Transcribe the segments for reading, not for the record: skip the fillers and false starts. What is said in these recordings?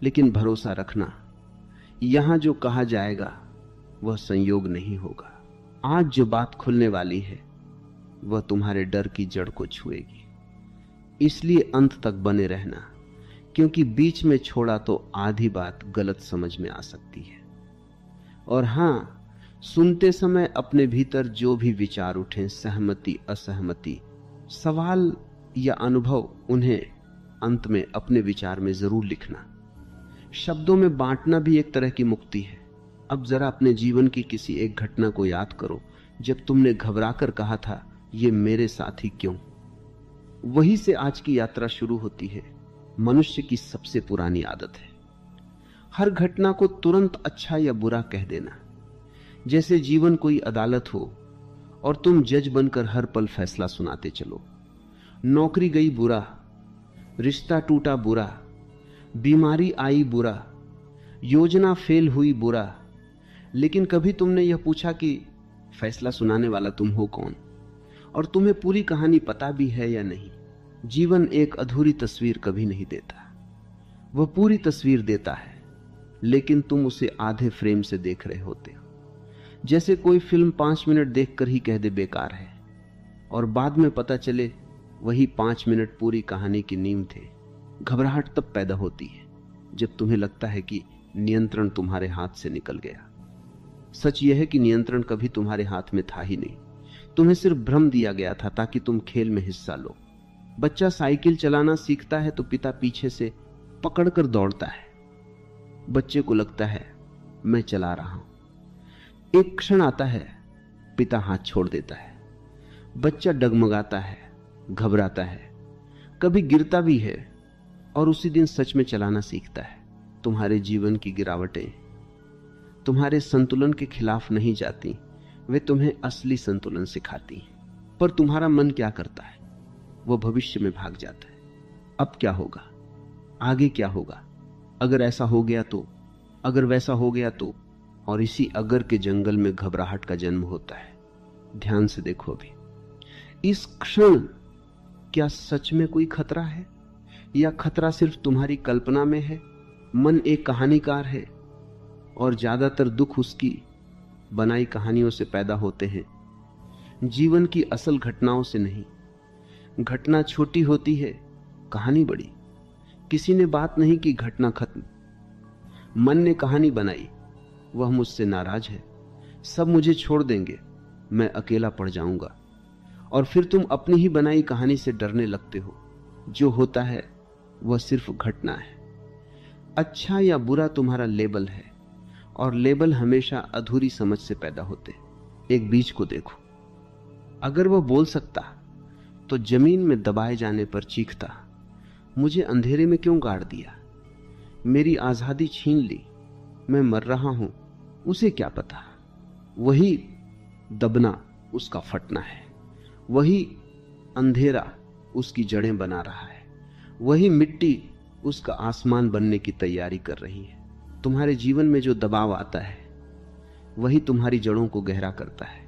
लेकिन भरोसा रखना, यहां जो कहा जाएगा वह संयोग नहीं होगा। आज जो बात खुलने वाली है वह तुम्हारे डर की जड़ को छुएगी। इसलिए अंत तक बने रहना, क्योंकि बीच में छोड़ा तो आधी बात गलत समझ में आ सकती है। और हां, सुनते समय अपने भीतर जो भी विचार उठें, सहमति, असहमति, सवाल या अनुभव, उन्हें अंत में अपने विचार में जरूर लिखना। शब्दों में बांटना भी एक तरह की मुक्ति है। अब जरा अपने जीवन की किसी एक घटना को याद करो जब तुमने घबराकर कहा था, ये मेरे साथ ही क्यों। वहीं से आज की यात्रा शुरू होती है। मनुष्य की सबसे पुरानी आदत है हर घटना को तुरंत अच्छा या बुरा कह देना, जैसे जीवन कोई अदालत हो और तुम जज बनकर हर पल फैसला सुनाते चलो। नौकरी गई बुरा, रिश्ता टूटा बुरा, बीमारी आई बुरा, योजना फेल हुई बुरा। लेकिन कभी तुमने यह पूछा कि फैसला सुनाने वाला तुम हो कौन, और तुम्हें पूरी कहानी पता भी है या नहीं। जीवन एक अधूरी तस्वीर कभी नहीं देता, वह पूरी तस्वीर देता है, लेकिन तुम उसे आधे फ्रेम से देख रहे होते हो। जैसे कोई फिल्म 5 मिनट देखकर ही कह दे बेकार है, और बाद में पता चले वही 5 मिनट पूरी कहानी की नींव थे। घबराहट तब पैदा होती है जब तुम्हें लगता है कि नियंत्रण तुम्हारे हाथ से निकल गया। सच यह है कि नियंत्रण कभी तुम्हारे हाथ में था ही नहीं, तुम्हें सिर्फ भ्रम दिया गया था ताकि तुम खेल में हिस्सा लो। बच्चा साइकिल चलाना सीखता है तो पिता पीछे से पकड़कर दौड़ता है। बच्चे को लगता है मैं चला रहा हूं। एक क्षण आता है, पिता हाथ छोड़ देता है। बच्चा डगमगाता है, घबराता है, कभी गिरता भी है, और उसी दिन सच में चलाना सीखता है। तुम्हारे जीवन की गिरावटें तुम्हारे संतुलन के खिलाफ नहीं जाती, वे तुम्हें असली संतुलन सिखाती। पर तुम्हारा मन क्या करता है? वह भविष्य में भाग जाता है। अब क्या होगा, आगे क्या होगा, अगर ऐसा हो गया तो, अगर वैसा हो गया तो। और इसी अगर के जंगल में घबराहट का जन्म होता है। ध्यान से देखो, अभी इस क्षण क्या सच में कोई खतरा है, या खतरा सिर्फ तुम्हारी कल्पना में है? मन एक कहानीकार है और ज्यादातर दुख उसकी बनाई कहानियों से पैदा होते हैं, जीवन की असल घटनाओं से नहीं। घटना छोटी होती है, कहानी बड़ी। किसी ने बात नहीं की, घटना खत्म। मन ने कहानी बनाई, वह मुझसे नाराज है, सब मुझे छोड़ देंगे, मैं अकेला पड़ जाऊंगा। और फिर तुम अपनी ही बनाई कहानी से डरने लगते हो। जो होता है वह सिर्फ घटना है। अच्छा या बुरा तुम्हारा लेबल है, और लेबल हमेशा अधूरी समझ से पैदा होते। एक बीज को देखो, अगर वह बोल सकता तो जमीन में दबाए जाने पर चीखता, मुझे अंधेरे में क्यों गाड़ दिया, मेरी आजादी छीन ली, मैं मर रहा हूं। उसे क्या पता, वही दबना उसका फटना है, वही अंधेरा उसकी जड़ें बना रहा है, वही मिट्टी उसका आसमान बनने की तैयारी कर रही है। तुम्हारे जीवन में जो दबाव आता है वही तुम्हारी जड़ों को गहरा करता है।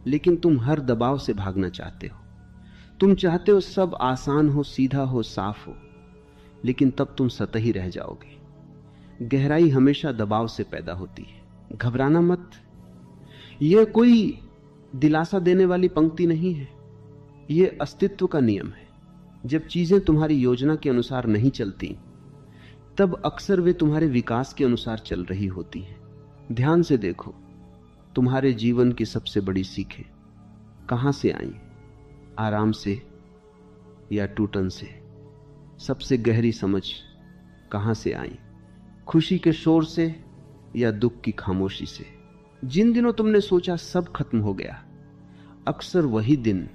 लेकिन तुम हर दबाव से भागना चाहते हो। तुम चाहते हो सब आसान हो, सीधा हो, साफ हो, लेकिन तब तुम सतही रह जाओगे। गहराई हमेशा दबाव से पैदा होती है। घबराना मत, यह कोई दिलासा देने वाली पंक्ति नहीं है, यह अस्तित्व का नियम है। जब चीजें तुम्हारी योजना के अनुसार नहीं चलती, तब अक्सर वे तुम्हारे विकास के अनुसार चल रही होती हैं। ध्यान से देखो, तुम्हारे जीवन की सबसे बड़ी सीखें कहां से आई? आराम से या टूटन से? सबसे गहरी समझ कहां से आई? खुशी के शोर से या दुख की खामोशी से? जिन दिनों तुमने सोचा सब खत्म हो गया, अक्सर वही दिन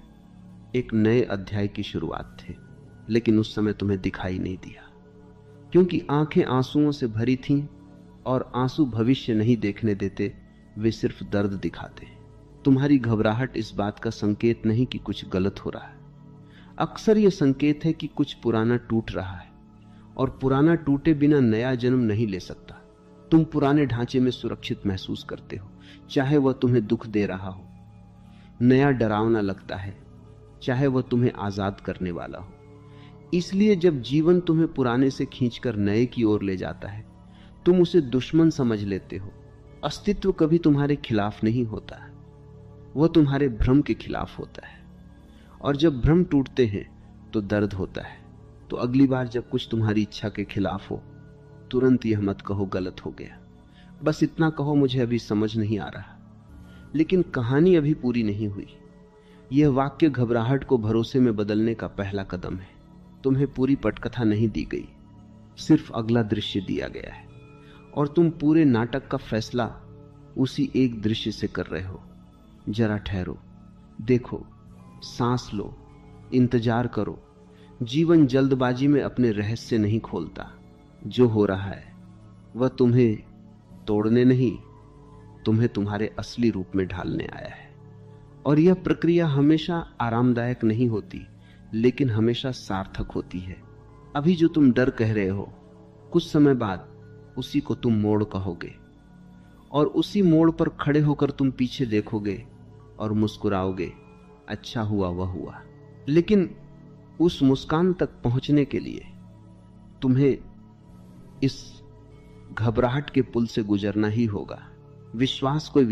एक नए अध्याय की शुरुआत थे, लेकिन उस समय तुम्हें दिखाई नहीं दिया, क्योंकि आंखें आंसुओं से भरी थीं और आंसू भविष्य नहीं देखने देते, वे सिर्फ दर्द दिखाते। तुम्हारी घबराहट इस बात का संकेत नहीं कि कुछ गलत हो रहा है, अक्सर यह संकेत है कि कुछ पुराना टूट रहा है, और पुराना टूटे बिना नया जन्म नहीं ले सकता। तुम पुराने ढांचे में सुरक्षित महसूस करते हो, चाहे वह तुम्हें दुख दे रहा हो। नया डरावना लगता है, चाहे वह तुम्हें आजाद करने वाला हो। इसलिए जब जीवन तुम्हें पुराने से खींचकर नए की ओर ले जाता है, तुम उसे दुश्मन समझ लेते हो। अस्तित्व कभी तुम्हारे खिलाफ नहीं होता, वह तुम्हारे भ्रम के खिलाफ होता है। और जब भ्रम टूटते हैं तो दर्द होता है। तो अगली बार जब कुछ तुम्हारी इच्छा के खिलाफ हो, तुरंत यह मत कहो गलत हो गया। बस इतना कहो, मुझे अभी समझ नहीं आ रहा। लेकिन कहानी अभी पूरी नहीं हुई। यह वाक्य घबराहट को भरोसे में बदलने का पहला कदम है। तुम्हें पूरी पटकथा नहीं दी गई, सिर्फ अगला दृश्य दिया गया है, और तुम पूरे नाटक का फैसला उसी एक दृश्य से कर रहे हो। जरा ठहरो, देखो, सांस लो, इंतजार करो। जीवन जल्दबाजी में अपने रहस्य नहीं खोलता। जो हो रहा है वह तुम्हें तोड़ने नहीं, तुम्हें तुम्हारे असली रूप में ढालने आया है। और यह प्रक्रिया हमेशा आरामदायक नहीं होती, लेकिन हमेशा सार्थक होती है। अभी जो तुम डर कह रहे हो, कुछ समय बाद उसी को तुम मोड़ कहोगे, और उसी मोड़ पर खड़े होकर तुम पीछे देखोगे और मुस्कुराओगे, अच्छा हुआ वह हुआ। लेकिन उस मुस्कान तक पहुंचने के लिए तुम्हें इस घबराहट के पुल से गुजरना ही होगा। विश्वास कोई